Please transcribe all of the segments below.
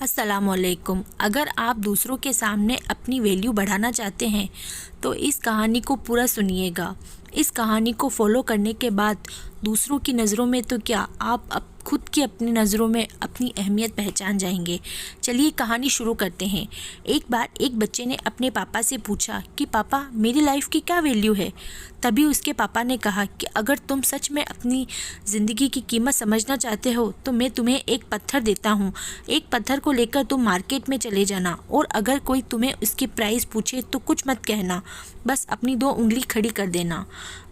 अस्सलामुअलैकुम। अगर आप दूसरों के सामने अपनी वैल्यू बढ़ाना चाहते हैं तो इस कहानी को पूरा सुनिएगा। इस कहानी को फॉलो करने के बाद दूसरों की नज़रों में तो क्या, आप खुद की अपनी नज़रों में अपनी अहमियत पहचान जाएंगे। चलिए कहानी शुरू करते हैं। एक बार एक बच्चे ने अपने पापा से पूछा कि पापा, मेरी लाइफ की क्या वैल्यू है। तभी उसके पापा ने कहा कि अगर तुम सच में अपनी ज़िंदगी की कीमत समझना चाहते हो तो मैं तुम्हें एक पत्थर देता हूँ। एक पत्थर को लेकर तुम मार्केट में चले जाना और अगर कोई तुम्हें उसकी प्राइस पूछे तो कुछ मत कहना, बस अपनी 2 उंगली खड़ी कर देना।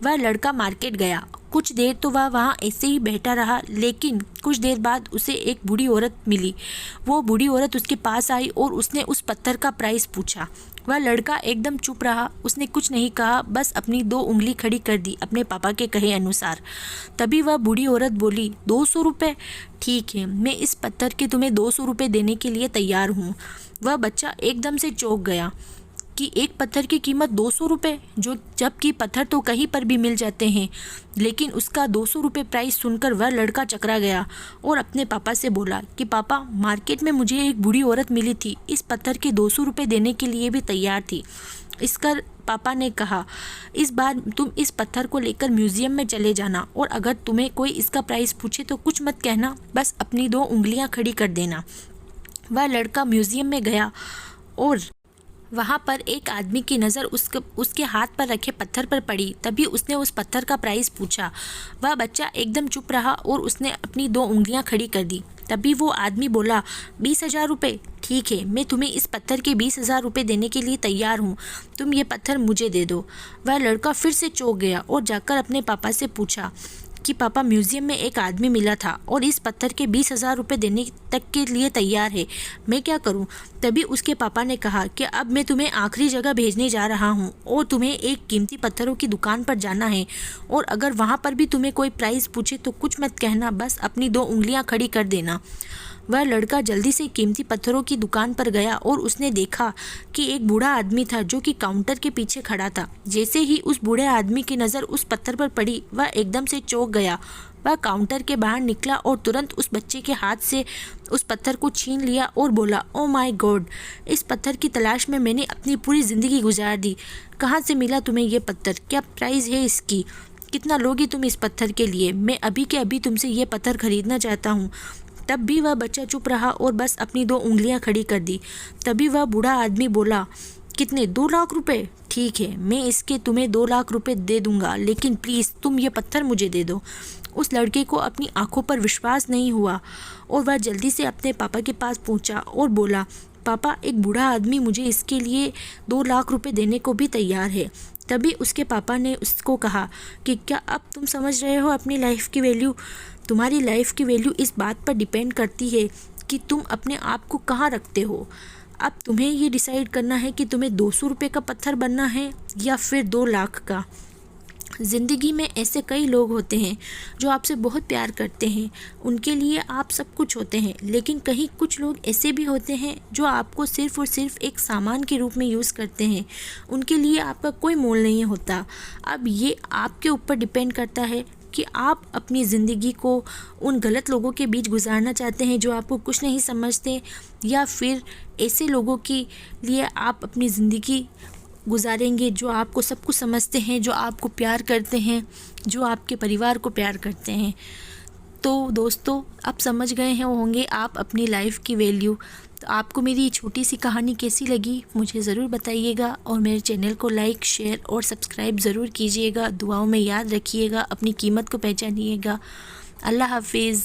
वह लड़का मार्केट गया। कुछ देर तो वह वहाँ ऐसे ही बैठा रहा, लेकिन कुछ देर बाद उसे एक बूढ़ी औरत मिली। वो बूढ़ी औरत उसके पास आई और उसने उस पत्थर का प्राइस पूछा। वह लड़का एकदम चुप रहा, उसने कुछ नहीं कहा, बस अपनी 2 उंगली खड़ी कर दी अपने पापा के कहे अनुसार। तभी वह बूढ़ी औरत बोली, 200 रुपये? ठीक है, मैं इस पत्थर के तुम्हें 200 रुपये देने के लिए तैयार हूँ। वह बच्चा एकदम से चौंक गया कि एक पत्थर की कीमत 200 रुपये, जबकि पत्थर तो कहीं पर भी मिल जाते हैं। लेकिन उसका 200 रुपये प्राइस सुनकर वह लड़का चकरा गया और अपने पापा से बोला कि पापा, मार्केट में मुझे एक बूढ़ी औरत मिली थी, इस पत्थर के 200 रुपये देने के लिए भी तैयार थी। इसका पापा ने कहा, इस बार तुम इस पत्थर को लेकर म्यूज़ियम में चले जाना और अगर तुम्हें कोई इसका प्राइस पूछे तो कुछ मत कहना, बस अपनी 2 उंगलियां खड़ी कर देना। वह लड़का म्यूज़ियम में गया और वहाँ पर एक आदमी की नज़र उसके हाथ पर रखे पत्थर पर पड़ी। तभी उसने उस पत्थर का प्राइस पूछा। वह बच्चा एकदम चुप रहा और उसने अपनी 2 उंगलियां खड़ी कर दी। तभी वो आदमी बोला, 20,000 रुपये? ठीक है, मैं तुम्हें इस पत्थर के 20,000 रुपये देने के लिए तैयार हूँ, तुम ये पत्थर मुझे दे दो। वह लड़का फिर से चौंक गया और जाकर अपने पापा से पूछा कि पापा, म्यूज़ियम में एक आदमी मिला था और इस पत्थर के 20,000 रुपये देने तक के लिए तैयार है, मैं क्या करूं? तभी उसके पापा ने कहा कि अब मैं तुम्हें आखिरी जगह भेजने जा रहा हूं और तुम्हें एक कीमती पत्थरों की दुकान पर जाना है और अगर वहां पर भी तुम्हें कोई प्राइस पूछे तो कुछ मत कहना, बस अपनी 2 उंगलियां खड़ी कर देना। वह लड़का जल्दी से कीमती पत्थरों की दुकान पर गया और उसने देखा कि एक बूढ़ा आदमी था जो कि काउंटर के पीछे खड़ा था। जैसे ही उस बूढ़े आदमी की नज़र उस पत्थर पर पड़ी, वह एकदम से चौंक गया। वह काउंटर के बाहर निकला और तुरंत उस बच्चे के हाथ से उस पत्थर को छीन लिया और बोला, ओ माय गॉड, इस पत्थर की तलाश में मैंने अपनी पूरी ज़िंदगी गुजार दी। कहाँ से मिला तुम्हें ये पत्थर? क्या प्राइस है इसकी? कितना लोगी तुम इस पत्थर के लिए? मैं अभी के अभी तुमसे ये पत्थर खरीदना चाहता हूँ। तब भी वह बच्चा चुप रहा और बस अपनी 2 उंगलियां खड़ी कर दी। तभी वह बूढ़ा आदमी बोला, कितने? 2 लाख रुपए? ठीक है, मैं इसके तुम्हें 2 लाख रुपए दे दूंगा, लेकिन प्लीज़ तुम ये पत्थर मुझे दे दो। उस लड़के को अपनी आंखों पर विश्वास नहीं हुआ और वह जल्दी से अपने पापा के पास पहुंचा और बोला, पापा, एक बूढ़ा आदमी मुझे इसके लिए 2 लाख रुपए देने को भी तैयार है। तभी उसके पापा ने उसको कहा कि क्या अब तुम समझ रहे हो अपनी लाइफ की वैल्यू? तुम्हारी लाइफ की वैल्यू इस बात पर डिपेंड करती है कि तुम अपने आप को कहाँ रखते हो। अब तुम्हें ये डिसाइड करना है कि तुम्हें 200 रुपये का पत्थर बनना है या फिर 2 लाख का। ज़िंदगी में ऐसे कई लोग होते हैं जो आपसे बहुत प्यार करते हैं, उनके लिए आप सब कुछ होते हैं, लेकिन कहीं कुछ लोग ऐसे भी होते हैं जो आपको सिर्फ़ और सिर्फ एक सामान के रूप में यूज़ करते हैं, उनके लिए आपका कोई मोल नहीं होता। अब ये आपके ऊपर डिपेंड करता है कि आप अपनी ज़िंदगी को उन गलत लोगों के बीच गुजारना चाहते हैं जो आपको कुछ नहीं समझते, या फिर ऐसे लोगों के लिए आप अपनी ज़िंदगी गुजारेंगे जो आपको सब कुछ समझते हैं, जो आपको प्यार करते हैं, जो आपके परिवार को प्यार करते हैं। तो दोस्तों, अब समझ गए हैं होंगे आप अपनी लाइफ की वैल्यू। तो आपको मेरी छोटी सी कहानी कैसी लगी मुझे ज़रूर बताइएगा और मेरे चैनल को लाइक, शेयर और सब्सक्राइब ज़रूर कीजिएगा। दुआओं में याद रखिएगा, अपनी कीमत को पहचानिएगा। अल्लाह हाफिज़।